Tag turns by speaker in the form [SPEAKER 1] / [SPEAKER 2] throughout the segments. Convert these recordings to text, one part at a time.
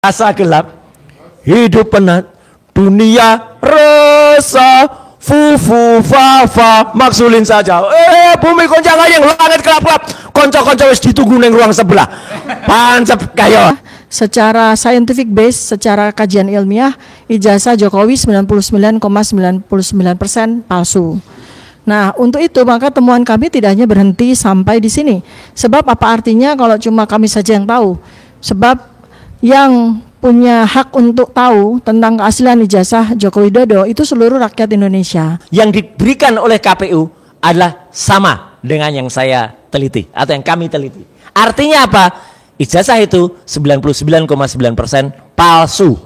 [SPEAKER 1] Rasa gelap, hidup penat, dunia resah, fufu fafa maksulin saja. Bumi goncang yang langit kelap-kelap, konco-konco wis ditunggu neng ruang sebelah. Pancep kayo.
[SPEAKER 2] Secara scientific base, secara kajian ilmiah, ijazah Jokowi 99,99% palsu. Nah, untuk itu maka temuan kami tidak hanya berhenti sampai di sini. Sebab apa artinya kalau cuma kami saja yang tahu? Sebab yang punya hak untuk tahu tentang keaslian ijazah Joko Widodo itu seluruh rakyat Indonesia.
[SPEAKER 1] Yang diberikan oleh KPU adalah sama dengan yang saya teliti atau yang kami teliti. Artinya apa? Ijazah itu 99,9% palsu.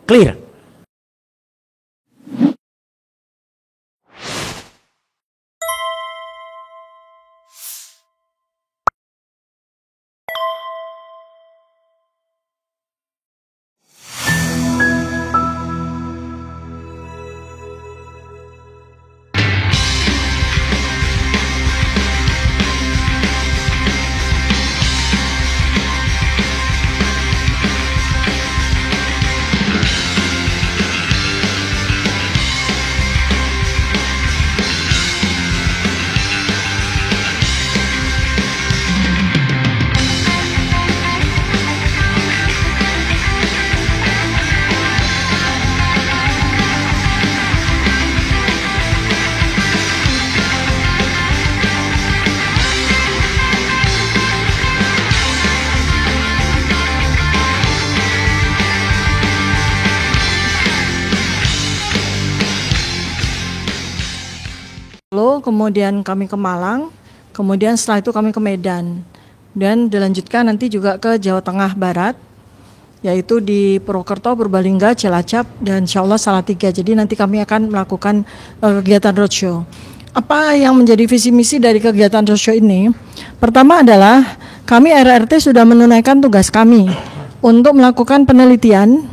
[SPEAKER 1] Clear.
[SPEAKER 2] Kemudian kami ke Malang, kemudian setelah itu kami ke Medan, dan dilanjutkan nanti juga ke Jawa Tengah Barat, yaitu di Purwokerto, Purbalingga, Cilacap, dan insya Allah Salatiga. Jadi nanti kami akan melakukan kegiatan roadshow. Apa yang menjadi visi misi dari kegiatan roadshow ini? Pertama adalah kami RRT sudah menunaikan tugas kami untuk melakukan penelitian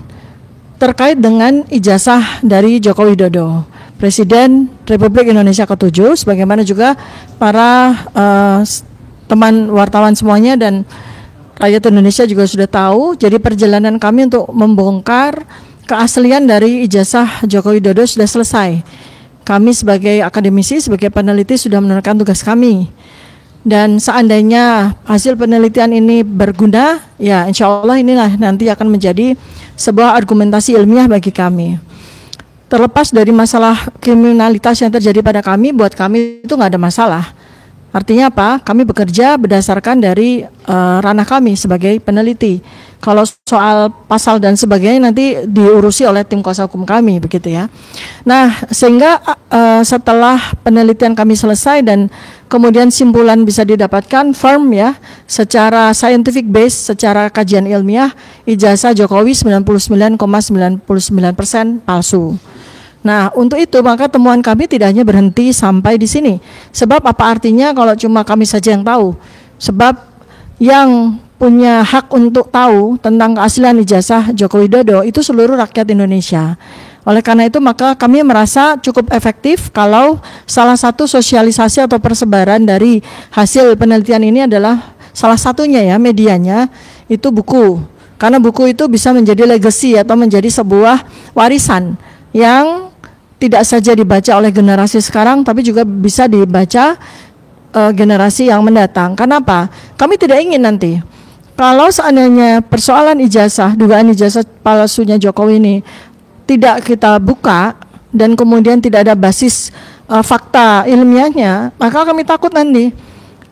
[SPEAKER 2] terkait dengan ijazah dari Joko Widodo, Presiden Republik Indonesia ke-7, sebagaimana juga para teman wartawan semuanya dan rakyat Indonesia juga sudah tahu. Jadi perjalanan kami untuk membongkar keaslian dari ijazah Joko Widodo sudah selesai. Kami sebagai akademisi, sebagai peneliti sudah menunaikan tugas kami. Dan seandainya hasil penelitian ini berguna, ya insya Allah inilah nanti akan menjadi sebuah argumentasi ilmiah bagi kami. Terlepas dari masalah kriminalitas yang terjadi pada kami, buat kami itu nggak ada masalah. Artinya apa? Kami bekerja berdasarkan dari ranah kami sebagai peneliti. Kalau soal pasal dan sebagainya nanti diurusi oleh tim kuasa hukum kami, begitu ya. Nah, sehingga setelah penelitian kami selesai dan kemudian simpulan bisa didapatkan firm ya, secara scientific base, secara kajian ilmiah, ijazah Jokowi 99,99% palsu. Nah, untuk itu maka temuan kami tidak hanya berhenti sampai di sini. Sebab apa artinya kalau cuma kami saja yang tahu? Sebab yang punya hak untuk tahu tentang keaslian ijazah Joko Widodo itu seluruh rakyat Indonesia. Oleh karena itu maka kami merasa cukup efektif kalau salah satu sosialisasi atau persebaran dari hasil penelitian ini adalah salah satunya ya medianya itu buku. Karena buku itu bisa menjadi legacy atau menjadi sebuah warisan yang tidak saja dibaca oleh generasi sekarang, tapi juga bisa dibaca generasi yang mendatang. Kenapa? Kami tidak ingin nanti, kalau seandainya persoalan ijazah, dugaan ijazah palsunya Jokowi ini tidak kita buka, dan kemudian tidak ada basis fakta ilmiahnya, maka kami takut nanti,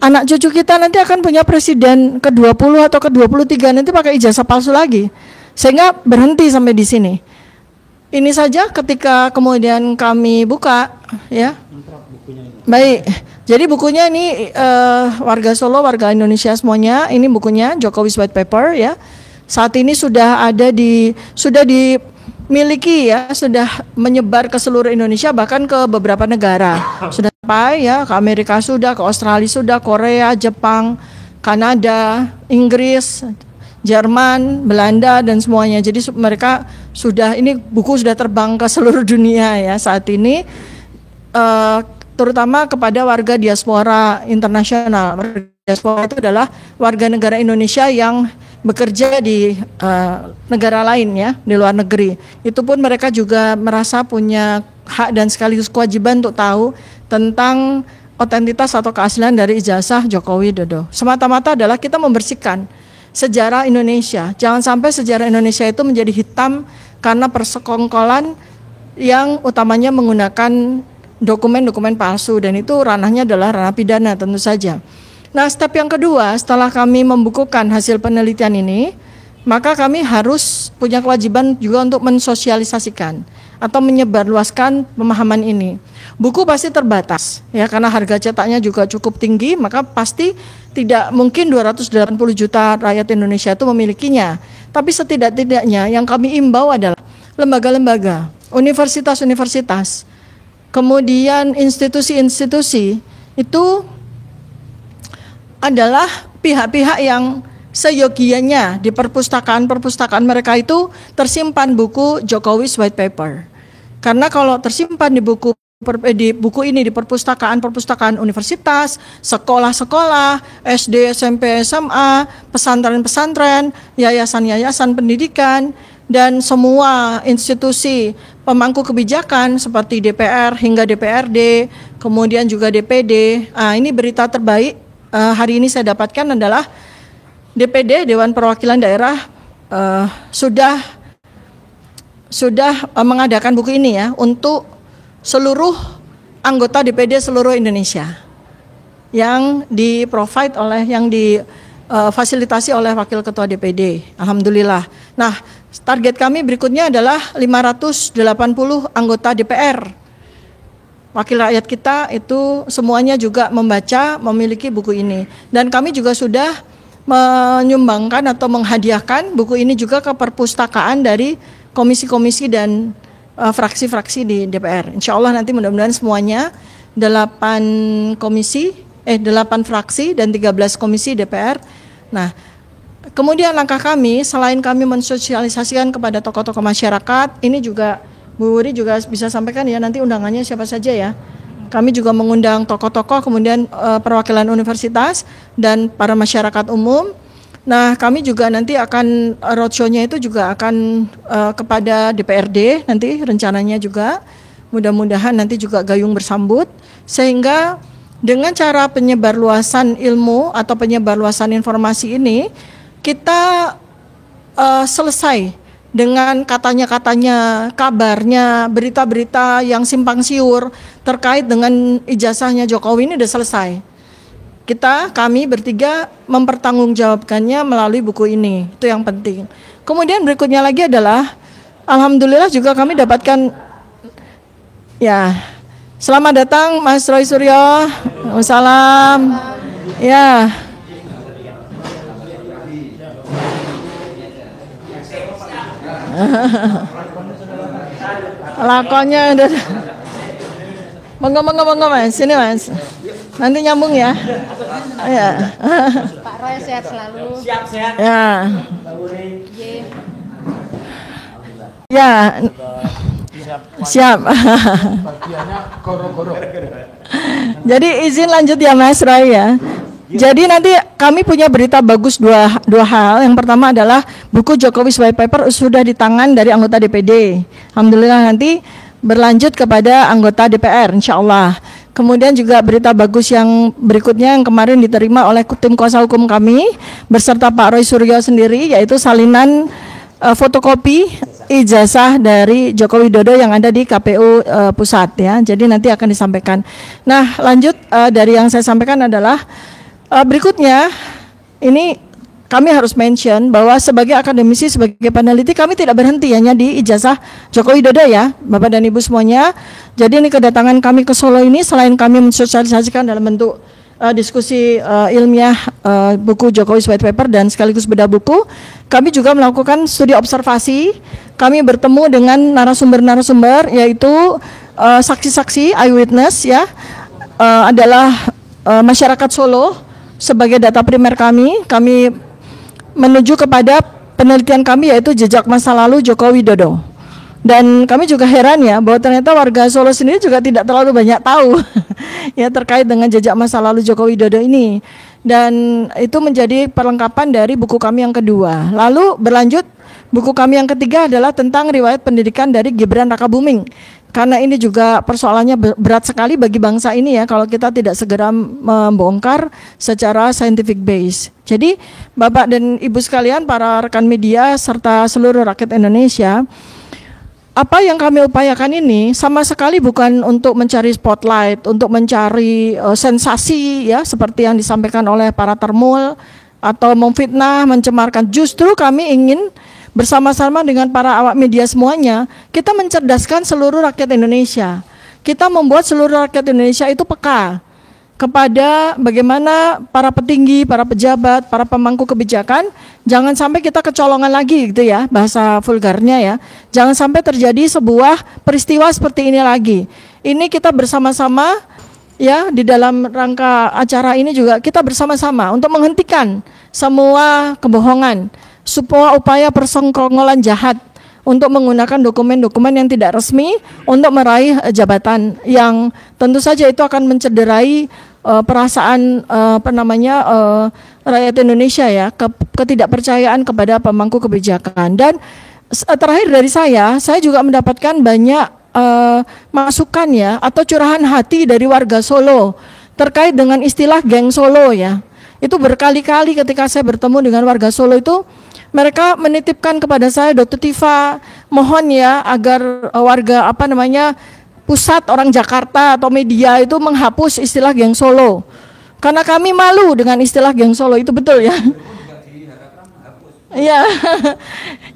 [SPEAKER 2] anak cucu kita nanti akan punya presiden ke-20 atau ke-23, nanti pakai ijazah palsu lagi. Sehingga berhenti sampai di sini. Ini saja ketika kemudian kami buka, ya. Baik, jadi bukunya ini warga Solo, warga Indonesia semuanya, ini bukunya Jokowi's White Paper, ya. Saat ini sudah dimiliki ya, sudah menyebar ke seluruh Indonesia bahkan ke beberapa negara. Sudah sampai ya ke Amerika sudah, ke Australia sudah, Korea, Jepang, Kanada, Inggris, Jerman, Belanda dan semuanya. Jadi mereka sudah, ini buku sudah terbang ke seluruh dunia ya saat ini, terutama kepada warga diaspora internasional. Warga diaspora itu adalah warga negara Indonesia yang bekerja di negara lain ya, di luar negeri. Itu pun mereka juga merasa punya hak dan sekaligus kewajiban untuk tahu tentang otentitas atau keaslian dari ijazah Joko Widodo. Semata-mata adalah kita membersihkan sejarah Indonesia. Jangan sampai sejarah Indonesia itu menjadi hitam karena persekongkolan yang utamanya menggunakan dokumen-dokumen palsu, dan itu ranahnya adalah ranah pidana tentu saja. Nah, step yang kedua, setelah kami membukukan hasil penelitian ini, maka kami harus punya kewajiban juga untuk mensosialisasikan atau menyebarluaskan pemahaman ini. Buku pasti terbatas, ya, karena harga cetaknya juga cukup tinggi, maka pasti tidak mungkin 280 juta rakyat Indonesia itu memilikinya. Tapi setidak-tidaknya yang kami imbau adalah lembaga-lembaga, universitas-universitas, kemudian institusi-institusi itu adalah pihak-pihak yang seyogianya di perpustakaan mereka itu tersimpan buku Jokowi's White Paper. Karena kalau tersimpan di buku ini di perpustakaan universitas, sekolah-sekolah, SD, SMP, SMA, pesantren-pesantren, yayasan-yayasan pendidikan, dan semua institusi pemangku kebijakan seperti DPR hingga DPRD, kemudian juga DPD. Ini berita terbaik hari ini saya dapatkan adalah DPD, Dewan Perwakilan Daerah, sudah mengadakan buku ini ya untuk seluruh anggota DPD seluruh Indonesia yang difasilitasi oleh Wakil Ketua DPD. Alhamdulillah. Nah, target kami berikutnya adalah 580 anggota DPR. Wakil rakyat kita itu semuanya juga memiliki buku ini. Dan kami juga sudah menyumbangkan atau menghadiahkan buku ini juga ke perpustakaan dari komisi-komisi dan fraksi-fraksi di DPR. Insya Allah nanti mudah-mudahan semuanya 8 fraksi dan 13 komisi DPR. Nah, kemudian langkah kami selain kami mensosialisasikan kepada tokoh-tokoh masyarakat, ini juga Bu Wuri juga bisa sampaikan ya nanti undangannya siapa saja ya. Kami juga mengundang tokoh-tokoh, kemudian perwakilan universitas dan para masyarakat umum. Nah, kami juga nanti akan roadshow-nya itu juga akan kepada DPRD nanti rencananya juga. Mudah-mudahan nanti juga gayung bersambut sehingga dengan cara penyebarluasan ilmu atau penyebarluasan informasi ini kita selesai dengan katanya-katanya, kabarnya, berita-berita yang simpang siur terkait dengan ijazahnya Jokowi ini sudah selesai. Kami bertiga mempertanggungjawabkannya melalui buku ini, itu yang penting. Kemudian berikutnya lagi adalah, alhamdulillah juga kami dapatkan, ya, selamat datang Mas Roy Suryo, salam, ya. Lakonnya udah. Monggo Mas, sini Mas. Nanti nyambung ya. Ya.
[SPEAKER 3] Pak Roy sehat selalu.
[SPEAKER 4] Siap.
[SPEAKER 2] Ya. Ya. Siap. Jadi izin lanjut ya Mas Roy ya. Jadi nanti kami punya berita bagus dua hal. Yang pertama adalah buku Jokowi's White Paper sudah di tangan dari anggota DPD. Alhamdulillah nanti berlanjut kepada anggota DPR insya Allah. Kemudian juga berita bagus yang berikutnya yang kemarin diterima oleh tim kuasa hukum kami beserta Pak Roy Suryo sendiri, yaitu salinan fotokopi ijazah dari Joko Widodo yang ada di KPU pusat ya. Jadi nanti akan disampaikan. Nah, lanjut dari yang saya sampaikan adalah berikutnya, ini kami harus mention bahwa sebagai akademisi, sebagai peneliti, kami tidak berhenti hanya di ijazah Joko Widodo ya, Bapak dan Ibu semuanya. Jadi ini kedatangan kami ke Solo ini, selain kami mensosialisasikan dalam bentuk diskusi ilmiah buku Jokowi's White Paper dan sekaligus bedah buku, kami juga melakukan studi observasi. Kami bertemu dengan narasumber-narasumber, yaitu saksi-saksi, eyewitness ya, adalah masyarakat Solo. Sebagai data primer kami menuju kepada penelitian kami yaitu jejak masa lalu Joko Widodo. Dan kami juga heran ya bahwa ternyata warga Solo sendiri juga tidak terlalu banyak tahu ya terkait dengan jejak masa lalu Joko Widodo ini. dan itu menjadi perlengkapan dari buku kami yang kedua. Lalu berlanjut, buku kami yang ketiga adalah tentang riwayat pendidikan dari Gibran Rakabuming. Karena ini juga persoalannya berat sekali bagi bangsa ini ya, kalau kita tidak segera membongkar secara scientific base. Jadi Bapak dan Ibu sekalian, para rekan media serta seluruh rakyat Indonesia, apa yang kami upayakan ini sama sekali bukan untuk mencari spotlight, untuk mencari sensasi ya, seperti yang disampaikan oleh para termul atau memfitnah, mencemarkan. Justru kami ingin bersama-sama dengan para awak media semuanya, kita mencerdaskan seluruh rakyat Indonesia. Kita membuat seluruh rakyat Indonesia itu peka kepada bagaimana para petinggi, para pejabat, para pemangku kebijakan, jangan sampai kita kecolongan lagi gitu ya, bahasa vulgarnya ya. Jangan sampai terjadi sebuah peristiwa seperti ini lagi. Ini kita bersama-sama ya, di dalam rangka acara ini juga kita bersama-sama untuk menghentikan semua kebohongan, semua upaya persengkongolan jahat untuk menggunakan dokumen-dokumen yang tidak resmi untuk meraih jabatan yang tentu saja itu akan mencederai perasaan rakyat Indonesia ya, ketidakpercayaan kepada pemangku kebijakan. Dan terakhir dari saya juga mendapatkan banyak masukan ya, atau curahan hati dari warga Solo terkait dengan istilah geng Solo ya. Itu berkali-kali ketika saya bertemu dengan warga Solo itu, mereka menitipkan kepada saya, Dr. Tifa, mohon ya agar warga pusat orang Jakarta atau media itu menghapus istilah geng Solo. Karena kami malu dengan istilah geng Solo, itu betul ya. Iya.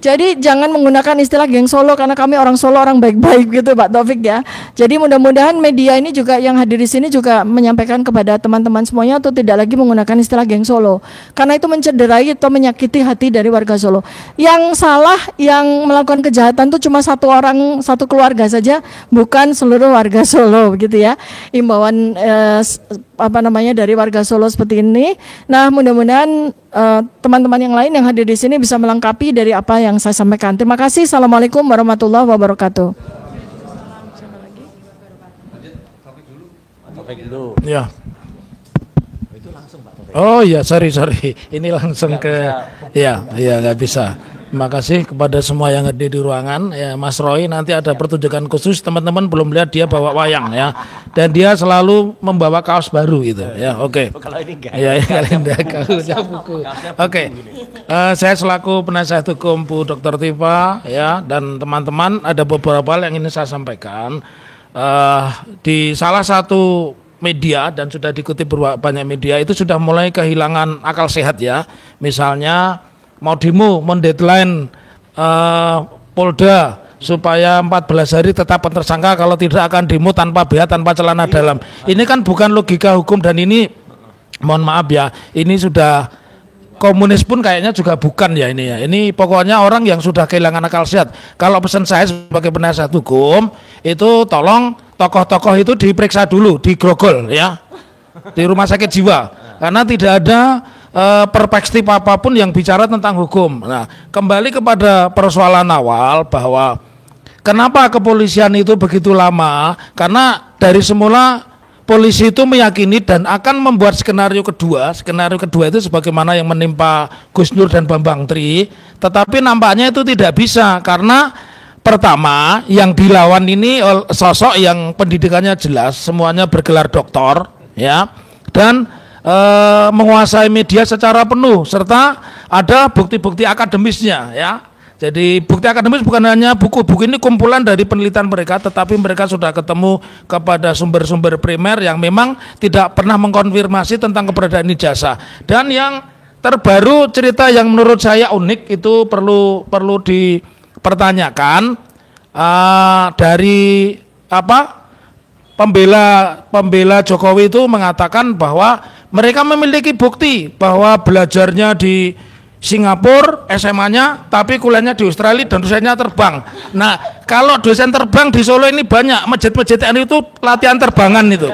[SPEAKER 2] Jadi jangan menggunakan istilah geng Solo karena kami orang Solo, orang baik-baik gitu Pak Taufik ya. Jadi mudah-mudahan media ini juga yang hadir di sini juga menyampaikan kepada teman-teman semuanya untuk tidak lagi menggunakan istilah geng Solo. Karena itu mencederai atau menyakiti hati dari warga Solo. Yang salah, yang melakukan kejahatan itu cuma satu orang, satu keluarga saja, bukan seluruh warga Solo begitu ya. Imbauan dari warga Solo seperti ini. Nah, mudah-mudahan teman-teman yang lain yang hadir di sini bisa melengkapi dari apa yang saya sampaikan. Terima kasih. Assalamualaikum warahmatullahi wabarakatuh.
[SPEAKER 4] Ya. Oh ya, sorry. Ini langsung ke ya nggak bisa. Terima kasih kepada semua yang hadir di ruangan. Ya, Mas Roy, nanti ada pertunjukan khusus. Teman-teman belum lihat dia bawa wayang ya. Dan dia selalu membawa kaos baru gitu. Ya, oke.
[SPEAKER 1] Kalau ini enggak.
[SPEAKER 4] Ya, kalau enggak kaosnya buku. Oke. Saya selaku penasihat hukum Bu Dr. Tifa ya, dan teman-teman, ada beberapa hal yang ingin saya sampaikan. Di salah satu media dan sudah dikutip banyak media itu sudah mulai kehilangan akal sehat ya. Misalnya mau demo, mendeadline Polda supaya 14 hari tetap tersangka, kalau tidak akan demo tanpa BH, tanpa celana dalam. Ini kan bukan logika hukum, dan ini mohon maaf ya, ini sudah komunis pun kayaknya juga bukan ya ini ya. Ini pokoknya orang yang sudah kehilangan akal sehat. Kalau pesan saya sebagai penasihat hukum itu tolong tokoh-tokoh itu diperiksa dulu, digrogol ya di rumah sakit jiwa, karena tidak ada perspektif apapun yang bicara tentang hukum. Nah, kembali kepada persoalan awal bahwa kenapa kepolisian itu begitu lama, karena dari semula polisi itu meyakini dan akan membuat skenario kedua itu sebagaimana yang menimpa Gus Nur dan Bambang Tri, tetapi nampaknya itu tidak bisa karena pertama yang dilawan ini sosok yang pendidikannya jelas, semuanya bergelar doktor ya, dan menguasai media secara penuh serta ada bukti-bukti akademisnya ya. Jadi bukti akademis bukan hanya buku-buku, ini kumpulan dari penelitian mereka, tetapi mereka sudah ketemu kepada sumber-sumber primer yang memang tidak pernah mengkonfirmasi tentang keberadaan ijazah. Dan yang terbaru cerita yang menurut saya unik itu perlu dipertanyakan dari pembela Jokowi itu mengatakan bahwa mereka memiliki bukti bahwa belajarnya di Singapura SMA-nya, tapi kuliahnya di Australia dan dosennya terbang. Nah, kalau dosen terbang di Solo ini banyak, masjid-masjid itu latihan terbangan itu.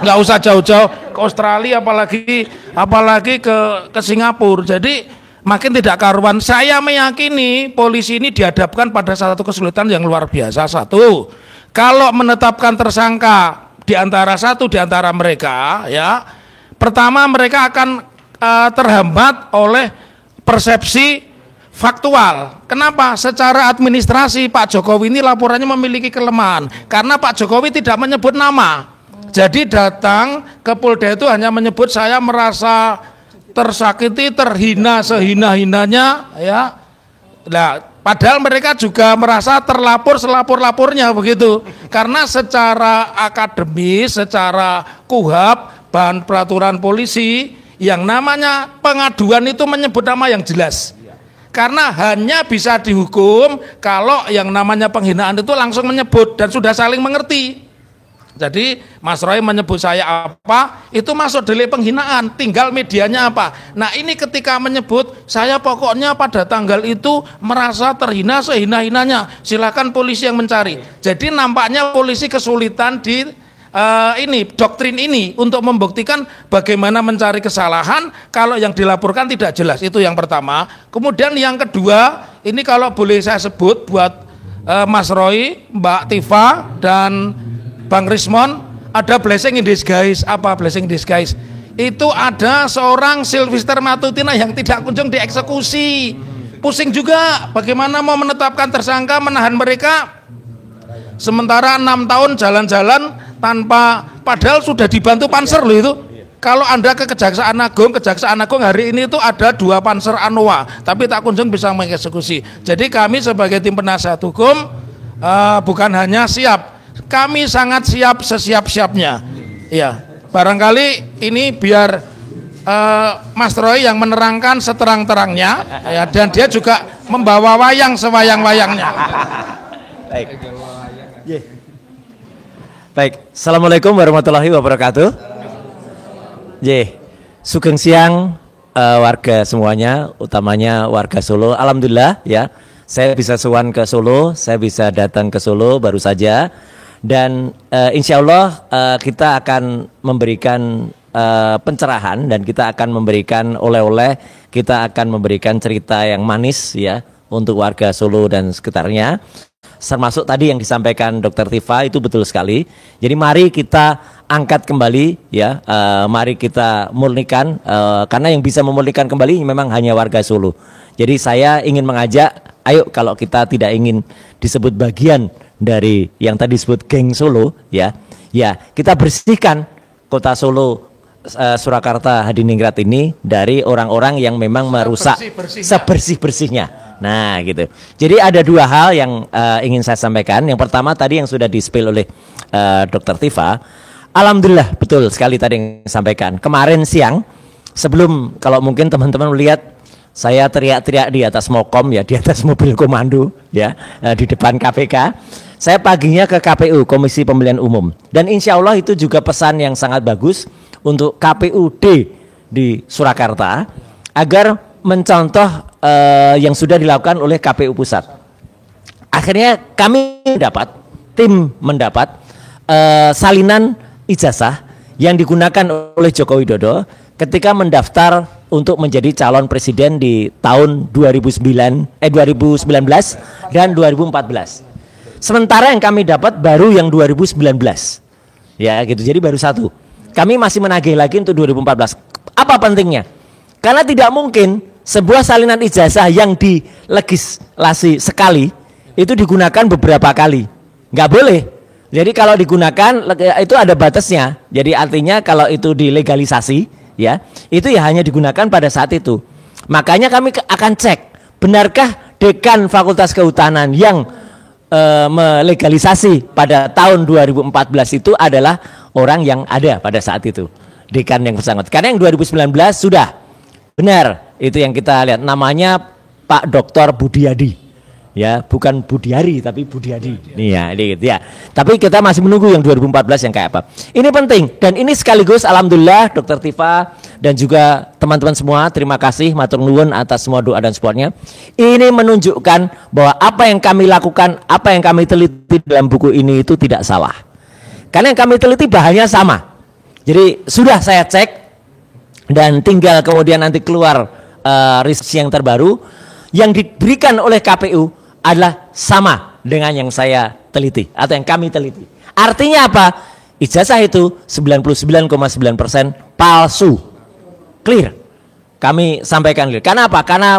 [SPEAKER 4] Nggak usah jauh-jauh ke Australia, apalagi ke Singapura. Jadi makin tidak karuan. Saya meyakini polisi ini dihadapkan pada satu kesulitan yang luar biasa. Satu, kalau menetapkan tersangka di antara mereka ya, pertama mereka akan terhambat oleh persepsi faktual. Kenapa? Secara administrasi Pak Jokowi ini laporannya memiliki kelemahan karena Pak Jokowi tidak menyebut nama. Jadi datang ke Polda itu hanya menyebut saya merasa tersakiti, terhina sehina-hinanya, ya. Nah, padahal mereka juga merasa terlapor selapor-lapornya begitu. Karena secara akademis, secara KUHAP, bahan peraturan polisi, yang namanya pengaduan itu menyebut nama yang jelas. Karena hanya bisa dihukum kalau yang namanya penghinaan itu langsung menyebut dan sudah saling mengerti. Jadi Mas Roy menyebut saya apa, itu masuk delik penghinaan, tinggal medianya apa. Nah ini ketika menyebut saya pokoknya pada tanggal itu merasa terhina sehina-hinanya, silakan polisi yang mencari. Jadi nampaknya polisi kesulitan di doktrin ini untuk membuktikan bagaimana mencari kesalahan kalau yang dilaporkan tidak jelas. Itu yang pertama. Kemudian yang kedua, ini kalau boleh saya sebut buat Mas Roy, Mbak Tifa dan Bang Rismon, ada blessing in disguise. Apa blessing in disguise? Itu ada seorang Sylvester Matutina yang tidak kunjung dieksekusi. Pusing juga bagaimana mau menetapkan tersangka, menahan mereka sementara 6 tahun jalan-jalan tanpa, padahal sudah dibantu panser loh itu. Kalau Anda ke Kejaksaan Agung hari ini itu ada 2 panser ANOA, tapi tak kunjung bisa mengeksekusi. Jadi kami sebagai tim penasihat hukum bukan hanya siap, kami sangat siap sesiap-siapnya. Ya, barangkali ini biar Mas Roy yang menerangkan seterang-terangnya, ya, dan dia juga membawa wayang sewayang-wayangnya.
[SPEAKER 1] Baik. Baik, Assalamualaikum warahmatullahi wabarakatuh. Sugeng siang warga semuanya, utamanya warga Solo. Alhamdulillah ya, saya bisa sowan ke Solo, saya bisa datang ke Solo baru saja. Dan insya Allah kita akan memberikan pencerahan dan kita akan memberikan oleh-oleh, kita akan memberikan cerita yang manis ya untuk warga Solo dan sekitarnya. Termasuk tadi yang disampaikan Dr. Tifa itu betul sekali. Jadi mari kita angkat kembali ya, mari kita murnikan karena yang bisa memurnikan kembali memang hanya warga Solo. Jadi saya ingin mengajak, ayo kalau kita tidak ingin disebut bagian dari yang tadi disebut geng Solo ya, kita bersihkan kota Solo, Surakarta, Hadiningrat ini dari orang-orang yang memang merusak sebersih-bersihnya. Nah gitu. Jadi ada 2 hal yang ingin saya sampaikan. Yang pertama tadi yang sudah di-spill oleh Dr. Tifa. Alhamdulillah betul sekali tadi yang disampaikan. Kemarin siang sebelum, kalau mungkin teman-teman melihat saya teriak-teriak di atas Mokom ya, di atas mobil komando ya, di depan KPK. Saya paginya ke KPU, Komisi Pemilihan Umum. Dan insya Allah itu juga pesan yang sangat bagus untuk KPUD di Surakarta agar mencontoh yang sudah dilakukan oleh KPU Pusat. Akhirnya kami tim mendapat salinan ijazah yang digunakan oleh Joko Widodo ketika mendaftar untuk menjadi calon presiden di tahun 2019 dan 2014. Sementara yang kami dapat baru yang 2019. Ya gitu, jadi baru 1. Kami masih menagih lagi untuk 2014. Apa pentingnya? Karena tidak mungkin sebuah salinan ijazah yang dilegislasi sekali itu digunakan beberapa kali, nggak boleh. Jadi kalau digunakan itu ada batasnya. Jadi artinya kalau itu dilegalisasi ya, itu ya hanya digunakan pada saat itu. Makanya kami akan cek, benarkah dekan Fakultas Kehutanan yang melegalisasi pada tahun 2014 itu adalah orang yang ada pada saat itu, dekan yang bersangkutan. Karena yang 2019 sudah benar, itu yang kita lihat, namanya Pak Dr. Budiadi ya, bukan Budiari tapi Budiadi nih ya, gitu ya. Tapi kita masih menunggu yang 2014 yang kayak apa. Ini penting dan ini sekaligus alhamdulillah Dr. Tifa dan juga teman-teman semua, terima kasih matur nuwun atas semua doa dan supportnya. Ini menunjukkan bahwa apa yang kami lakukan, apa yang kami teliti dalam buku ini itu tidak salah. Karena yang kami teliti bahannya sama. Jadi sudah saya cek dan tinggal kemudian nanti keluar research yang terbaru yang diberikan oleh KPU adalah sama dengan yang saya teliti atau yang kami teliti. Artinya apa? Ijazah itu 99,9%
[SPEAKER 5] palsu. Clear. Kami sampaikan clear. Karena apa? Karena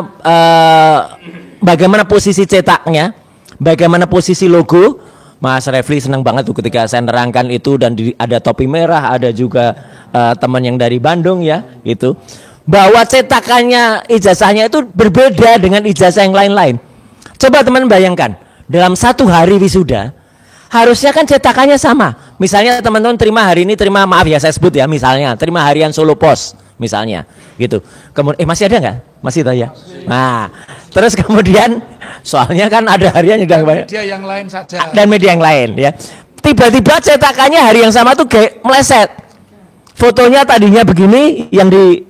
[SPEAKER 5] bagaimana posisi cetaknya, bagaimana posisi logo. Mas Refli senang banget tuh ketika saya nerangkan itu, dan ada topi merah, ada juga teman yang dari Bandung ya, gitu. Bahwa cetakannya ijazahnya itu berbeda dengan ijazah yang lain-lain. Coba teman bayangkan, dalam satu hari wisuda, harusnya kan cetakannya sama. Misalnya teman-teman terima hari ini, terima, maaf ya saya sebut ya, misalnya terima harian Solo Pos, misalnya, gitu. Kemudian, masih ada nggak? Masih tahu ya? Nah, terus kemudian, soalnya kan ada harian juga banyak.
[SPEAKER 4] Media yang lain saja.
[SPEAKER 5] Dan media yang lain ya. Tiba-tiba cetakannya hari yang sama tuh kayak meleset. Fotonya tadinya begini,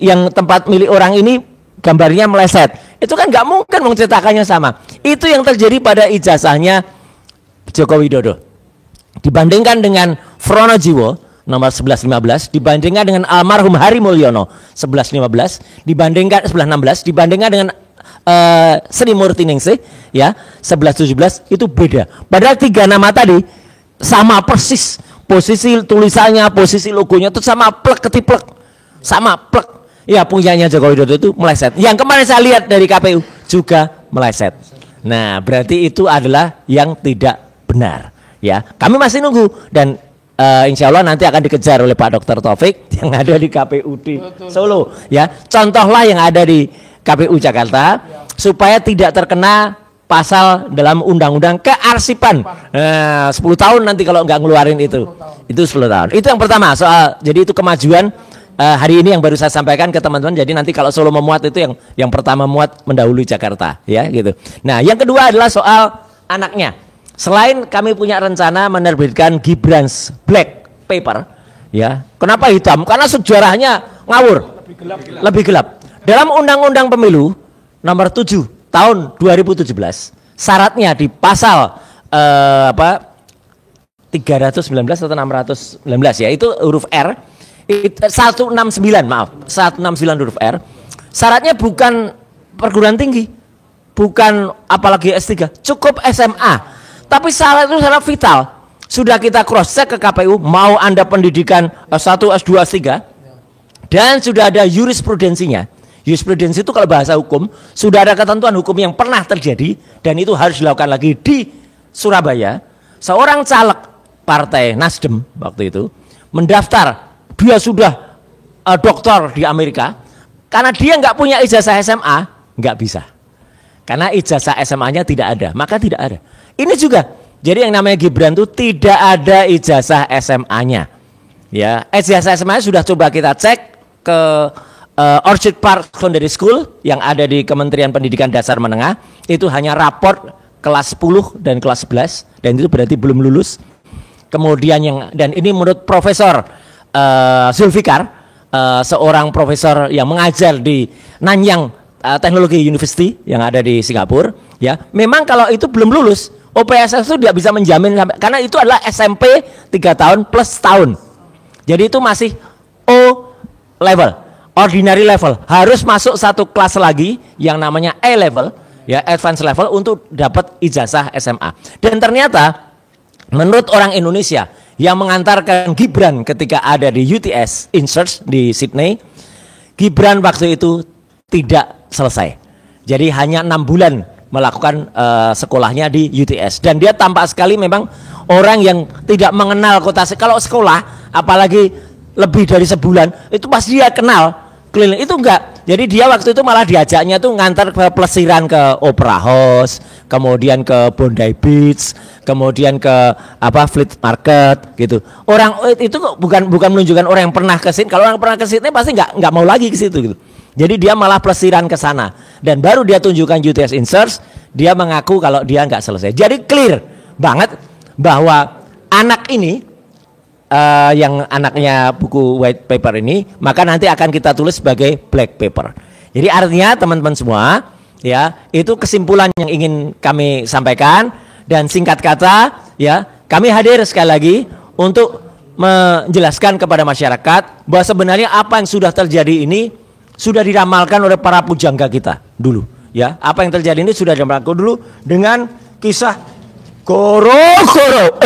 [SPEAKER 5] yang tempat milik orang ini gambarnya meleset. Itu kan nggak mungkin cetakannya sama. Itu yang terjadi pada ijazahnya Joko Widodo. Dibandingkan dengan Fronojiwo nomor 1115, dibandingkan dengan almarhum Hari Mulyono 1115, dibandingkan 1116, dibandingkan dengan Sri Murti Ningsih ya 1117, itu beda. Padahal tiga nama tadi sama persis, posisi tulisannya, posisi logonya itu sama plek ketiplek, sama plek. Ya punyanya Joko Widodo itu meleset. Yang kemarin saya lihat dari KPU juga meleset. Nah berarti itu adalah yang tidak benar. Ya kami masih nunggu, dan insya Allah nanti akan dikejar oleh Pak Dr. Taufik yang ada di KPU di Solo. Ya contohlah yang ada di KPU Jakarta, supaya tidak terkena pasal dalam undang-undang kearsipan. 10 tahun nanti kalau nggak ngeluarin itu 10 tahun. Itu yang pertama soal, jadi itu kemajuan hari ini yang baru saya sampaikan ke teman-teman. Jadi nanti kalau Solo memuat itu yang pertama muat mendahului Jakarta, ya gitu. Nah yang kedua adalah soal anaknya. Selain kami punya rencana menerbitkan Gibran's Black Paper, ya kenapa hitam? Karena sejarahnya ngawur, lebih gelap. Dalam Undang-Undang Pemilu nomor 7 tahun 2017, syaratnya di pasal 319 atau 619 ya, itu huruf R, 169 maaf, 169 huruf R. Syaratnya bukan perguruan tinggi, bukan apalagi S3, cukup SMA. Tapi syarat itu syarat vital. Sudah kita cross check ke KPU, mau Anda pendidikan S1, S2, S3, dan sudah ada jurisprudensinya. Jurisprudensi itu kalau bahasa hukum, sudah ada ketentuan hukum yang pernah terjadi, dan itu harus dilakukan lagi di Surabaya. Seorang caleg partai Nasdem waktu itu mendaftar, dia sudah doktor di Amerika, karena dia nggak punya ijazah SMA, nggak bisa. Karena ijazah SMA-nya tidak ada, maka tidak ada. Ini juga, jadi yang namanya Gibran itu tidak ada ijazah SMA-nya. Ya, ijazah SMA sudah coba kita cek ke Orchard Park Secondary School yang ada di Kementerian Pendidikan Dasar Menengah, itu hanya raport kelas 10 dan kelas 11, dan itu berarti belum lulus. Kemudian dan ini menurut Profesor Zulfikar, seorang profesor yang mengajar di Nanyang Technology University yang ada di Singapura, ya memang kalau itu belum lulus, OPSS itu tidak bisa menjamin, karena itu adalah SMP 3 tahun plus tahun, jadi itu masih O level, ordinary level, harus masuk satu kelas lagi yang namanya A level, ya advance level, untuk dapat ijazah SMA. Dan ternyata menurut orang Indonesia yang mengantarkan Gibran ketika ada di UTS Insearch di Sydney, Gibran waktu itu tidak selesai. Jadi hanya 6 bulan melakukan sekolahnya di UTS, dan dia tampak sekali memang orang yang tidak mengenal kota. Kalau sekolah apalagi lebih dari sebulan itu pasti dia kenal keliling, itu enggak. Jadi dia waktu itu malah diajaknya tuh ngantar ke pelesiran ke Opera House, kemudian ke Bondi Beach, kemudian ke Fleet Market gitu. Orang itu bukan menunjukkan orang yang pernah ke sini. Kalau orang pernah ke sini pasti nggak mau lagi ke situ gitu. Jadi dia malah pelesiran ke sana, dan baru dia tunjukkan UTS Insearch, dia mengaku kalau dia nggak selesai. Jadi clear banget bahwa anak ini yang anaknya buku white paper ini, maka nanti akan kita tulis sebagai black paper. Jadi artinya teman-teman semua, ya itu kesimpulan yang ingin kami sampaikan, dan singkat kata, ya kami hadir sekali lagi untuk menjelaskan kepada masyarakat bahwa sebenarnya apa yang sudah terjadi ini sudah diramalkan oleh para pujangga kita dulu, ya. Apa yang terjadi ini sudah diramalkan dulu dengan kisah goro-goro,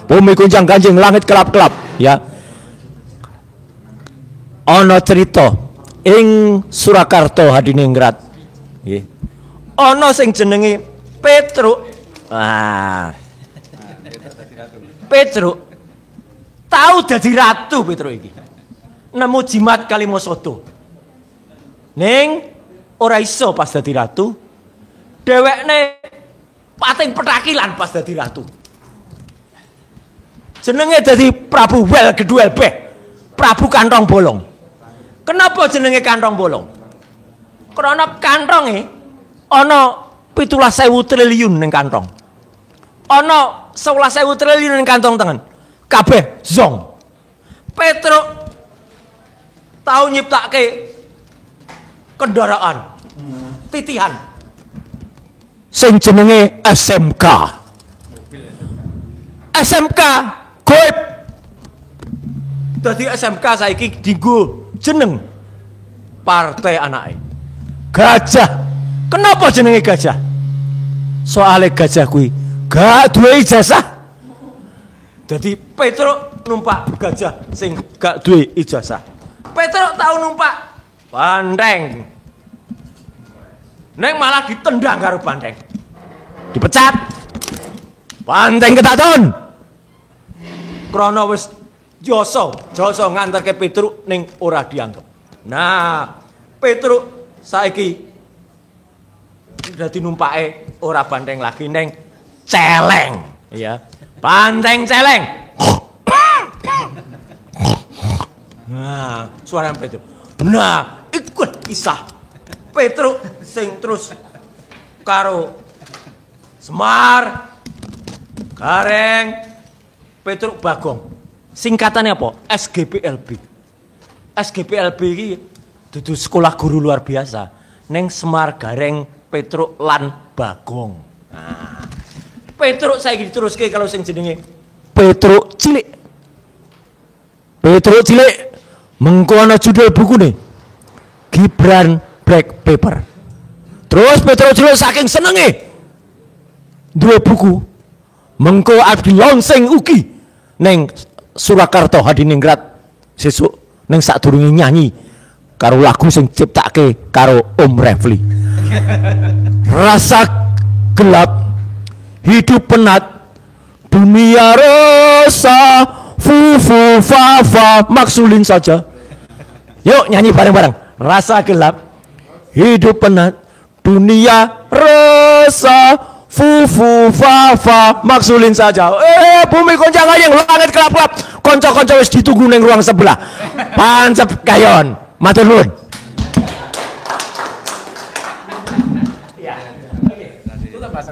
[SPEAKER 5] bumi gunjang ganjing, langit kelap-kelap, ya.
[SPEAKER 1] ana cerita ing Surakarta Hadiningrat. Nggih. Ana sing jenenge Petruk. Petruk tahu dadi ratu Petruk iki. Nemu jimat Kalimasada. Ning ora iso pas dadi ratu. Dhewekne pating petakilan pas dadi ratu. Jenenge dadi Prabu Wel Geduel Beh. Prabu Kantong Bolong. Kenapa jenenge Kantong Bolong? Karena kantonge ana 17.000 triliun ning kantong. Ana 11.000 triliun ning kantong tengen. Kabeh zong. Petruk tau nyiptake kendaraan titihan sing jenenge SMK. SMK goib. Dadi SMK saiki dienggo jeneng partai anake. Gajah. Kenapa jenenge gajah? Soale gajah kuwi gak duwe ijazah. Dadi Petruk numpak gajah sing gak duwe ijazah. Petruk tau numpak bandeng. Neng malah ditendang karo bandeng. Dipecat. Bandeng ketaton. Krana wis jasa nganterke Petruk ning ora dianggep. Nah, Petruk saiki dadi numpake ora bandeng lagi neng celeng, ya. Bandeng celeng. Nah, suara Petruk. Nah, ikut kisah Petruk sing terus karo Semar, Gareng, Petruk Bagong. Singkatannya apa? SGPLB. SGPLB iki dudu sekolah guru luar biasa. Neng Semar, Gareng, Petruk lan Bagong. Nah, Petruk saiki diteruske kalau sing jenenge Petruk cilik. Petruk cilik mengko ana judul bukune Gibran Black Paper. Terus Petruk cilik saking senenge duwe buku mengko abdi launching ugi neng Surakarta Hadiningrat sesuk neng sadurunge nyanyi karo lagu sing ciptake karo Om Refli. Rasa gelap, hidup penat, dunia rasa, fufu fafa, maksulin saja. Yuk nyanyi bareng-bareng. Rasa gelap, hidup penat, dunia rasa, fufu fafa, maksulin saja. Bumi goncang ayeng, langit kelap-kelap. Konco-konco wis ditunggu ning ruang sebelah. Pancep kayon. Matur nuwun.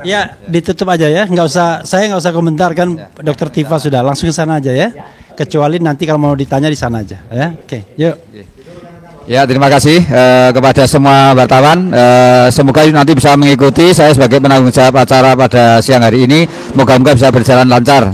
[SPEAKER 6] Ya, ditutup aja ya. Saya nggak usah komentar kan. Dokter Tifa sudah langsung ke sana aja ya. Kecuali nanti kalau mau ditanya di sana aja. Ya, oke. Yuk.
[SPEAKER 7] Ya, terima kasih kepada semua wartawan. Semoga nanti bisa mengikuti saya sebagai penanggung jawab acara pada siang hari ini. Moga-moga bisa berjalan lancar.